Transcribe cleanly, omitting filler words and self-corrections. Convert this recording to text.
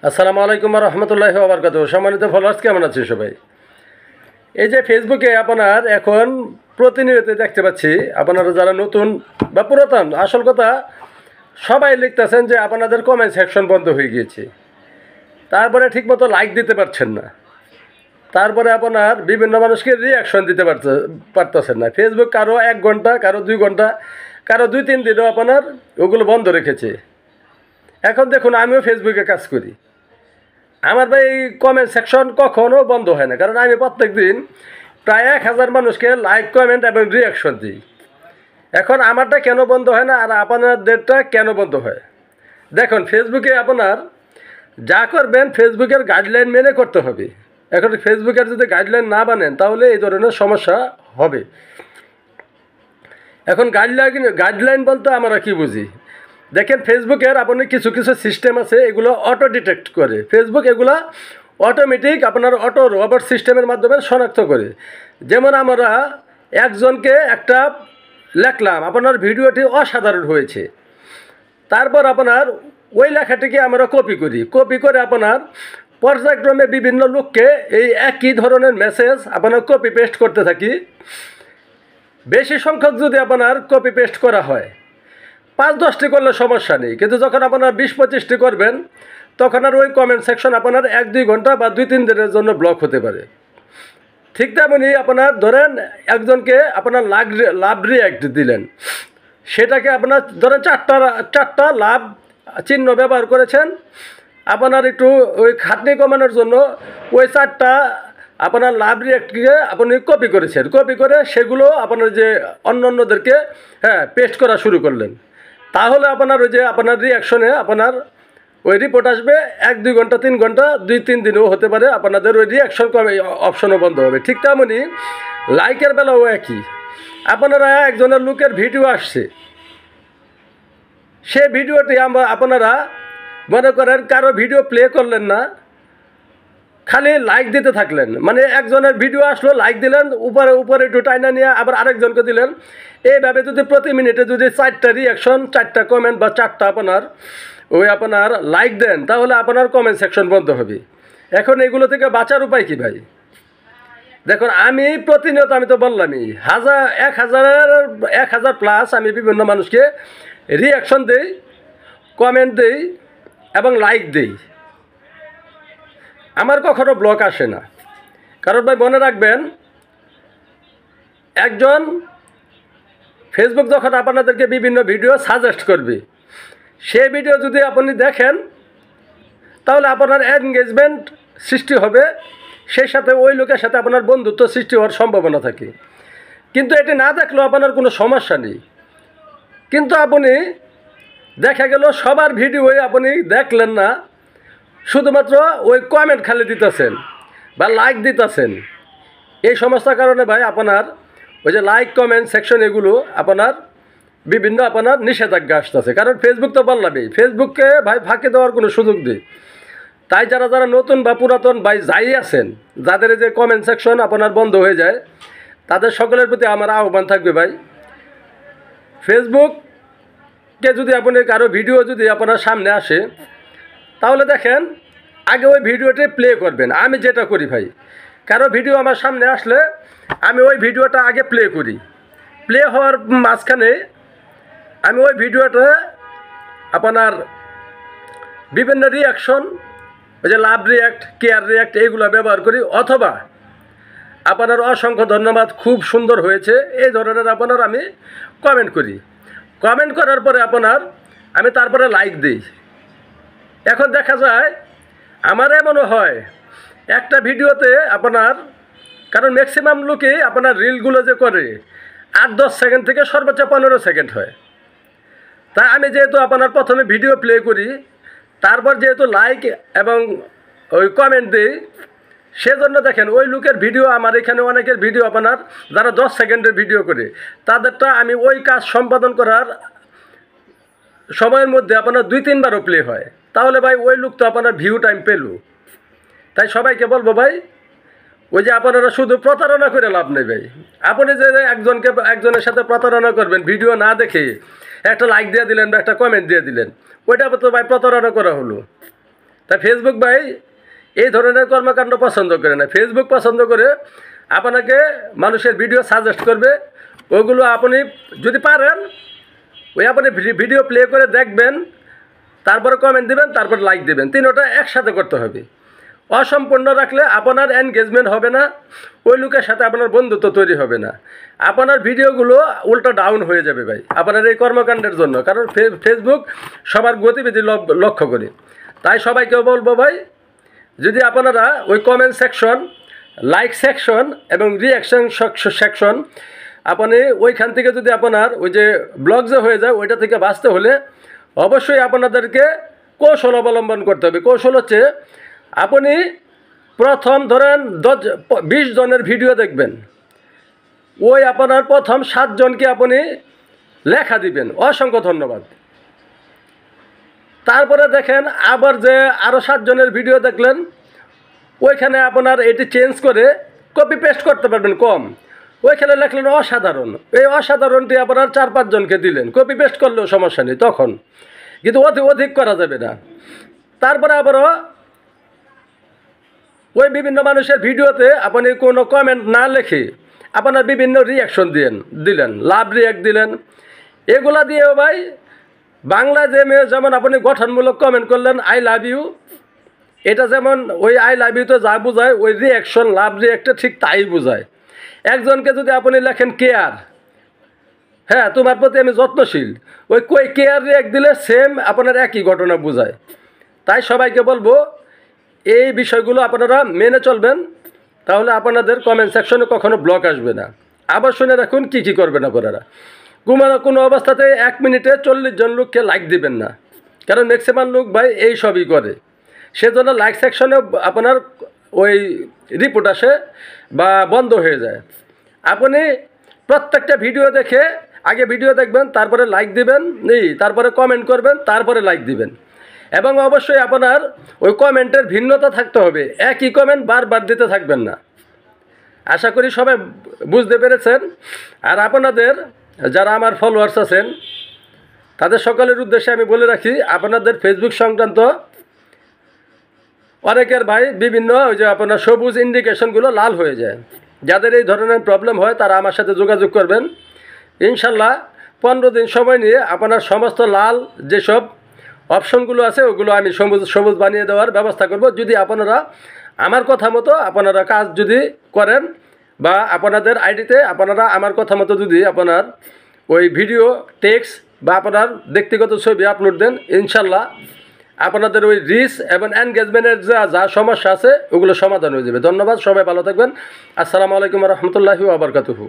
আসসালামু আলাইকুম রহমতুল্লাহি ওয়া বারাকাতুহু। সম্মানিত ফলোয়ার্স, কেমন আছেন সবাই? এই যে ফেসবুকে আপনার এখন প্রতিনিয়ত দেখতে পাচ্ছি, আপনারা যারা নতুন বা পুরাতন, আসল কথা সবাই লিখতেছেন যে আপনাদের কমেন্ট সেকশন বন্ধ হয়ে গিয়েছে, তারপরে ঠিকমতো লাইক দিতে পারছেন না, তারপরে আপনার বিভিন্ন মানুষকে রিয়াকশন দিতে পারতেছেন না। ফেসবুক কারো 1 ঘন্টা, কারো 2 ঘন্টা, কারো 2-3 দিনও আপনার ওগুলো বন্ধ রেখেছে। এখন দেখুন, আমিও ফেসবুকে কাজ করি, আমার ভাই কমেন্ট সেকশন কখনো বন্ধ হয় না, কারণ আমি প্রত্যেক দিন প্রায় 1000 মানুষকে লাইক, কমেন্ট এবং রিয়াকশন দিই। এখন আমারটা কেন বন্ধ হয় না আর আপনাদেরটা কেন বন্ধ হয়? দেখুন, ফেসবুকে আপনার যা করবেন ফেসবুকের গাইডলাইন মেনে করতে হবে। এখন ফেসবুকের যদি গাইডলাইন না বানেন তাহলে এই ধরনের সমস্যা হবে। এখন গাইডলাইন বলতে আমরা কি বুঝি? দেখেন, ফেসবুকের আপনি কিছু কিছু সিস্টেম আছে, এগুলো অটো ডিটেক্ট করে। ফেসবুক এগুলো অটোমেটিক আপনার অটো রোবট সিস্টেমের মাধ্যমে শনাক্ত করে। যেমন আমরা একজনকে একটা লেখলাম, আপনার ভিডিওটি অসাধারণ হয়েছে, তারপর আপনার ওই লেখাটিকে আমরা কপি করে আপনার পর্যায়ক্রমে বিভিন্ন লোককে এই একই ধরনের মেসেজ আপনার কপি পেস্ট করতে থাকি। বেশি সংখ্যক যদি আপনার কপি পেস্ট করা হয়, 5-10টি করলে সমস্যা নেই, কিন্তু যখন আপনার 20-25টি করবেন তখন আর ওই কমেন্ট সেকশন আপনার 1-2 ঘন্টা বা 2-3 দিনের জন্য ব্লক হতে পারে। ঠিক তেমনি আপনার ধরেন একজনকে আপনার লাভ রিয়াক্ট দিলেন, সেটাকে আপনার ধরেন চারটা লাভ চিহ্ন ব্যবহার করেছেন, আপনার একটু ওই খাটনি কমানোর জন্য ওই 4টা আপনার লাভ রিয়াক্টকে আপনি কপি করেছেন, কপি করে সেগুলো আপনার যে অন্যদেরকে পেস্ট করা শুরু করলেন, তাহলে আপনার ওই যে আপনার রিয়াকশনে আপনার ওই রিপোর্ট আসবে 1-2 ঘন্টা, 3 ঘন্টা, 2-3 দিনও হতে পারে আপনাদের ওই রিয়াকশন অপশনও বন্ধ হবে। ঠিক তেমনি লাইকের বেলাও একই। আপনারা একজনের লোকের ভিডিও আসছে, সে ভিডিওটি আপনারা মনে করেন কারো ভিডিও প্লে করলেন না, খালি লাইক দিতে থাকলেন। মানে একজনের ভিডিও আসলো, লাইক দিলেন, উপরে একটু টাইনা নিয়ে আবার আরেকজনকে দিলেন। এইভাবে যদি প্রতি মিনিটে যদি 4টা রিয়াকশন, 4টা কমেন্ট বা 4টা আপনার লাইক দেন, তাহলে আপনার কমেন্ট সেকশন বন্ধ হবে। এখন এগুলো থেকে বাঁচার উপায় কী ভাই? দেখুন, আমি প্রতিনিয়ত, আমি তো বললামই, 1000 প্লাস আমি বিভিন্ন মানুষকে রিয়াকশন দেই, কমেন্ট দেই এবং লাইক দেই। আমার কখনো ব্লক আসে না, কারণ ভাই মনে রাখবেন, একজন ফেসবুক যখন আপনাদেরকে বিভিন্ন ভিডিও সাজেস্ট করবে, সেই ভিডিও যদি আপনি দেখেন তাহলে আপনার এনগেজমেন্ট সৃষ্টি হবে, সেই সাথে ওই লোকের সাথে আপনার বন্ধুত্ব সৃষ্টি হওয়ার সম্ভাবনা থাকে। কিন্তু এটি না দেখলেও আপনার কোনো সমস্যা নেই। কিন্তু আপনি দেখা গেল সবার ভিডিওই আপনি দেখলেন না, শুধুমাত্র ওই কমেন্ট খালি দিতেছেন বা লাইক দিতেছেন। এই সমস্যার কারণে ভাই আপনার ওই যে লাইক, কমেন্ট সেকশন এগুলো আপনার বিভিন্ন আপনার নিষেধাজ্ঞা আসতেছে। কারণ ফেসবুক তো বললামই, ফেসবুককে ভাই ফাঁকি দেওয়ার কোনো সুযোগ নেই। তাই যারা নতুন বা পুরাতন ভাই যাই আছেন, যাদের যে কমেন্ট সেকশন আপনার বন্ধ হয়ে যায়, তাদের সকলের প্রতি আমার আহ্বান থাকবে ভাই, ফেসবুককে যদি আপনি কারো ভিডিও যদি আপনার সামনে আসে, তাহলে দেখেন আগে ওই ভিডিওটি প্লে করবেন। আমি যেটা করি ভাই, কারো ভিডিও আমার সামনে আসলে আমি ওই ভিডিওটা আগে প্লে করি। প্লে হওয়ার মাঝখানে আমি ওই ভিডিওটা আপনার বিভিন্ন রিয়াকশন, ওই যে লাভ রিয়াক্ট, কেয়ার রিয়াক্ট, এইগুলো ব্যবহার করি। অথবা আপনার অসংখ্য ধন্যবাদ, খুব সুন্দর হয়েছে, এই ধরনের আপনার আমি কমেন্ট করি। কমেন্ট করার পরে আমি তারপরে লাইক দিই। এখন দেখা যায় আমার এমনও হয় একটা ভিডিওতে আপনার, কারণ ম্যাক্সিমাম লোকই আপনার রিলগুলো যে করে 8-10 সেকেন্ড থেকে সর্বোচ্চ 15 সেকেন্ড হয়। তাই আমি যেহেতু আপনার প্রথমে ভিডিও প্লে করি, তারপর যেহেতু লাইক এবং ওই কমেন্ট দিই, সেজন্য দেখেন ওই লোকের ভিডিও, আমার এখানে অনেকের ভিডিও আপনার যারা 10 সেকেন্ডের ভিডিও করে, তাদেরটা আমি ওই কাজ সম্পাদন করার সময়ের মধ্যে আপনার 2-3 বারও প্লে হয়। তাহলে ভাই ওই লোক তো আপনার ভিউ টাইম পেল। তাই সবাইকে বলবো ভাই, ওই যে আপনারা শুধু প্রতারণা করে লাভ নেই ভাই। আপনি যে একজনের সাথে প্রতারণা করবেন, ভিডিও না দেখে একটা লাইক দিয়ে দিলেন বা একটা কমেন্ট দিয়ে দিলেন, ওইটা তো ভাই প্রতারণা করা হলো। তাই ফেসবুক ভাই এই ধরনের কর্মকাণ্ড পছন্দ করে না। ফেসবুক পছন্দ করে আপনাকে মানুষের ভিডিও সাজেস্ট করবে, ওইগুলো আপনি যদি পারেন ওই আপনি ভিডিও প্লে করে দেখবেন, তারপরে কমেন্ট দিবেন, তারপর লাইক দিবেন, তিনোটা একসাথে করতে হবে। অসম্পূর্ণ রাখলে আপনার এনগেজমেন্ট হবে না, ওই লোকের সাথে আপনার বন্ধুত্ব তৈরি হবে না, আপনার ভিডিওগুলো উল্টো ডাউন হয়ে যাবে ভাই আপনার এই কর্মকাণ্ডের জন্য। কারণ ফেসবুক সবার গতিবিধি লক্ষ্য করে। তাই সবাইকে বলবো ভাই, যদি আপনারা ওই কমেন্ট সেকশন, লাইক সেকশন এবং রিয়াকশন সেকশন আপনি ওইখান থেকে যদি আপনার ওই যে ব্লগ যে হয়ে যায় ওইটা থেকে বাঁচতে হলে অবশ্যই আপনাদেরকে কৌশল অবলম্বন করতে হবে। কৌশল হচ্ছে আপনি প্রথম ধরেন 20 জনের ভিডিও দেখবেন, ওই আপনার প্রথম 7 জনকে আপনি লেখা দিবেন অসংখ্য ধন্যবাদ। তারপরে দেখেন আবার যে আরও 7 জনের ভিডিও দেখলেন, ওইখানে আপনার এটি চেঞ্জ করে কপি পেস্ট করতে পারবেন কম, ওইখানে লেখলেন অসাধারণ, এই অসাধারণটি আপনার 4-5 জনকে দিলেন, কপি পেস্ট করলেও সমস্যা নেই তখন, কিন্তু অধিক করা যাবে না। তারপরে আবারও ওই বিভিন্ন মানুষের ভিডিওতে আপনি কোনো কমেন্ট না লিখে আপনার বিভিন্ন রিয়াকশন দিলেন, লাভ রিয়াক্ট দিলেন, এগুলা দিয়েও ভাই বাংলা যেমন আপনি গঠনমূলক কমেন্ট করলেন আই লাভ ইউ, এটা যেমন ওই আই লাভ ইউতে যা বোঝায় ওই রিয়াকশন লাভ রিয়াক্টটা ঠিক তাই বোঝায়। একজনকে যদি আপনি লেখেন কেয়ার, হ্যাঁ তোমার প্রতি আমি যত্নশীল, ওই কেয়ার রিয়াক্ট দিলে সেম আপনার একই ঘটনা বোঝায়। তাই সবাইকে বলবো এই বিষয়গুলো আপনারা মেনে চলবেন, তাহলে আপনাদের কমেন্ট সেকশনে কখনো ব্লক আসবে না। আবার শুনে রাখুন কী করবেন আপনারা। কোনো অবস্থাতে 1 মিনিটে 40 জন লোককে লাইক দিবেন না, কারণ ম্যাক্সিমাম লোক ভাই এই সবই করে। সেজন্য লাইক সেকশনে আপনার ওই রিপোর্ট আসে বা বন্ধ হয়ে যায়। আপনি প্রত্যেকটা ভিডিও দেখে আগে ভিডিও দেখবেন, তারপরে লাইক দিবেন, তারপরে কমেন্ট করবেন, তারপরে লাইক দিবেন। এবং অবশ্যই আপনার ওই কমেন্টের ভিন্নতা থাকতে হবে, একই কমেন্ট বারবার দিতে থাকবেন না। আশা করি সবাই বুঝতে পেরেছেন। আর আপনাদের যারা আমার ফলোয়ার্স আছেন তাদের সকলের উদ্দেশ্যে আমি বলে রাখি, আপনাদের ফেসবুক সংক্রান্ত অনেকের ভাই বিভিন্ন ওই যে আপনার সবুজ ইন্ডিকেশনগুলো লাল হয়ে যায়। যাদের এই ধরনের প্রবলেম হয় তারা আমার সাথে যোগাযোগ করবেন। ইনশাল্লাহ 15 দিন সময় নিয়ে আপনার সমস্ত লাল যেসব অপশনগুলো আছে ওগুলো আমি সবুজ বানিয়ে দেওয়ার ব্যবস্থা করব, যদি আপনারা আমার কথা মতো আপনারা কাজ যদি করেন, বা আপনাদের আইডিতে আপনারা আমার কথা মতো যদি আপনার ওই ভিডিও, টেক্সট বা আপনার ব্যক্তিগত ছবি আপলোড দেন, ইনশাল্লাহ আপনাদের ওই রিচ এবং এনগেজমেন্টের যা সমস্যা আছে ওগুলো সমাধান হয়ে যাবে। ধন্যবাদ, সবাই ভালো থাকবেন। আসসালামু আলাইকুম রহমতুল্লাহি ওয়া বারাকাতুহু।